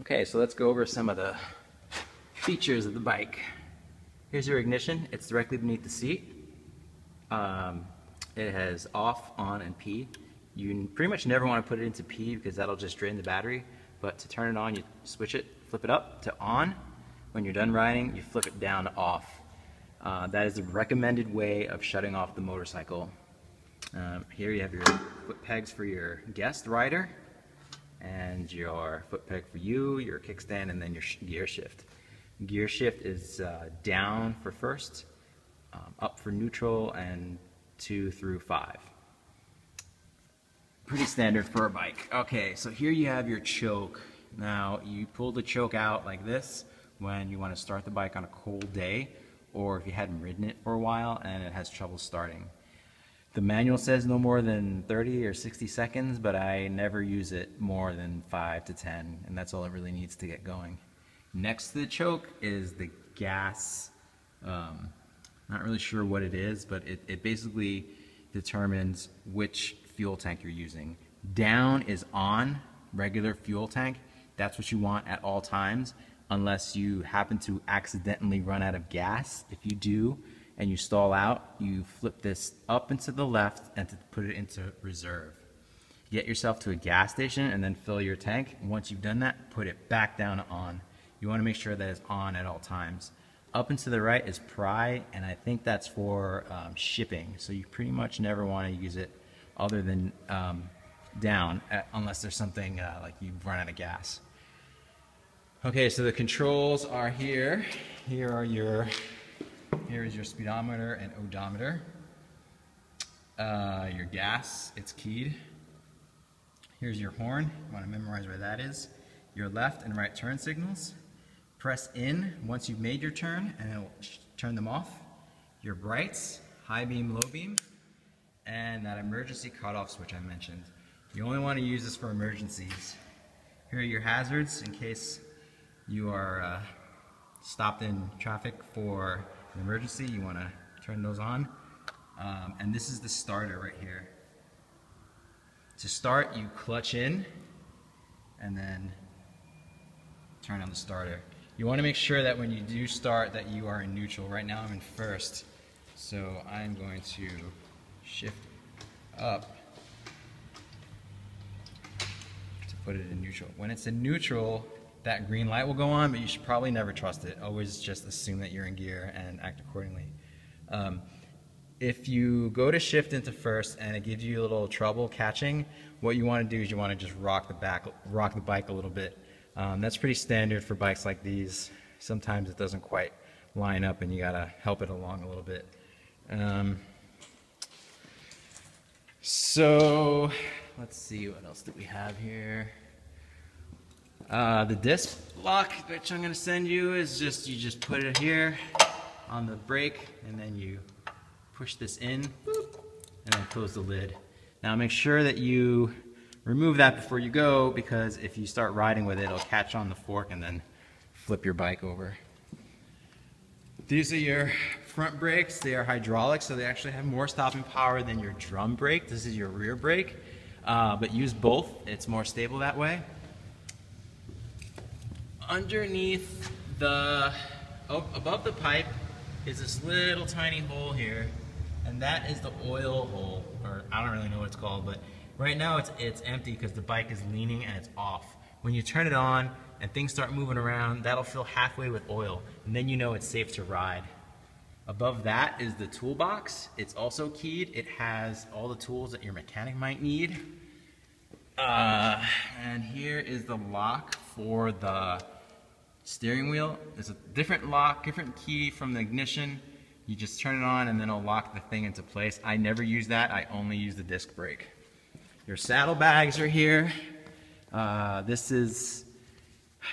Okay, so let's go over some of the features of the bike. Here's your ignition. It's directly beneath the seat. It has off, on, and P. You pretty much never want to put it into P because that'll just drain the battery. But to turn it on, you switch it, flip it up to on. When you're done riding, you flip it down to off. That is the recommended way of shutting off the motorcycle. Here you have your foot pegs for your guest rider, and your foot peg for you, your kickstand, and then your gear shift. Gear shift is down for first, up for neutral, and 2 through 5. Pretty standard for a bike. Okay, so here you have your choke. Now you pull the choke out like this when you want to start the bike on a cold day, or if you hadn't ridden it for a while and it has trouble starting. The manual says no more than 30 or 60 seconds, but I never use it more than 5 to 10, and that's all it really needs to get going. Next to the choke is the gas. Not really sure what it is, but it basically determines which fuel tank you're using. Down is on, regular fuel tank. That's what you want at all times, unless you happen to accidentally run out of gas. If you do, and you stall out, you flip this up and to the left and to put it into reserve. Get yourself to a gas station and then fill your tank. Once you've done that, put it back down to on. You want to make sure that it's on at all times. Up and to the right is pry, and I think that's for shipping. So you pretty much never want to use it other than down, unless there's something like you've run out of gas. Okay, so the controls are here. Here is your speedometer and odometer. Your gas, it's keyed. Here's your horn. You want to memorize where that is. Your left and right turn signals. Press in once you've made your turn, and it'll turn them off. Your brights, high beam, low beam, and that emergency cutoff switch I mentioned. You only want to use this for emergencies. Here are your hazards in case you are stopped in traffic for an emergency. You want to turn those on. And this is the starter right here. To start, you clutch in and then turn on the starter. You want to make sure that when you do start that you are in neutral. Right now I'm in first, so I'm going to shift up to put it in neutral. When it's in neutral, that green light will go on, but you should probably never trust it. Always just assume that you're in gear and act accordingly. If you go to shift into first and it gives you a little trouble catching, what you want to do is you want to just rock the bike a little bit. That's pretty standard for bikes like these. Sometimes it doesn't quite line up and you gotta help it along a little bit. So let's see, what else do we have here? The disc lock, which I'm going to send you, is you just put it here on the brake, and then you push this in, boop, and then close the lid. Now make sure that you remove that before you go, because if you start riding with it, it'll catch on the fork and then flip your bike over. These are your front brakes. They are hydraulic, so they actually have more stopping power than your drum brake. This is your rear brake, but use both. It's more stable that way. Underneath above the pipe is this little tiny hole here, and that is the oil hole, or I don't really know what it's called, but right now it's empty because the bike is leaning and it's off. When you turn it on and things start moving around, that'll fill halfway with oil, and then you know it's safe to ride. Above that is the toolbox. It's also keyed. It has all the tools that your mechanic might need. And here is the lock for the steering wheel. It's a different lock, different key from the ignition. You just turn it on and then it'll lock the thing into place. I never use that. I only use the disc brake. Your saddlebags are here.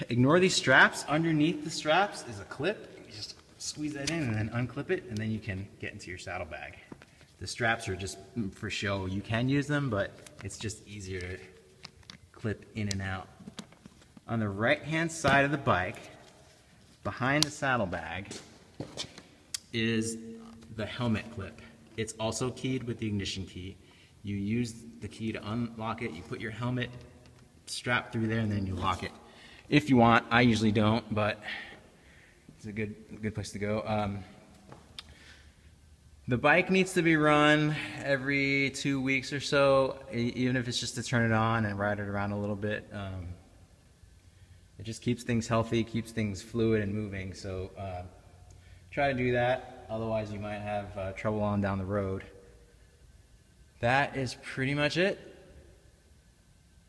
Ignore these straps. Underneath the straps is a clip. You just squeeze that in and then unclip it, and then you can get into your saddlebag. The straps are just for show. You can use them, but it's just easier to clip in and out. On the right-hand side of the bike, behind the saddlebag, is the helmet clip. It's also keyed with the ignition key. You use the key to unlock it, you put your helmet strap through there, and then you lock it. if you want. I usually don't, but it's a good place to go. The bike needs to be run every 2 weeks or so, even if it's just to turn it on and ride it around a little bit. It just keeps things healthy, keeps things fluid and moving. So try to do that. Otherwise, you might have trouble on down the road. That is pretty much it.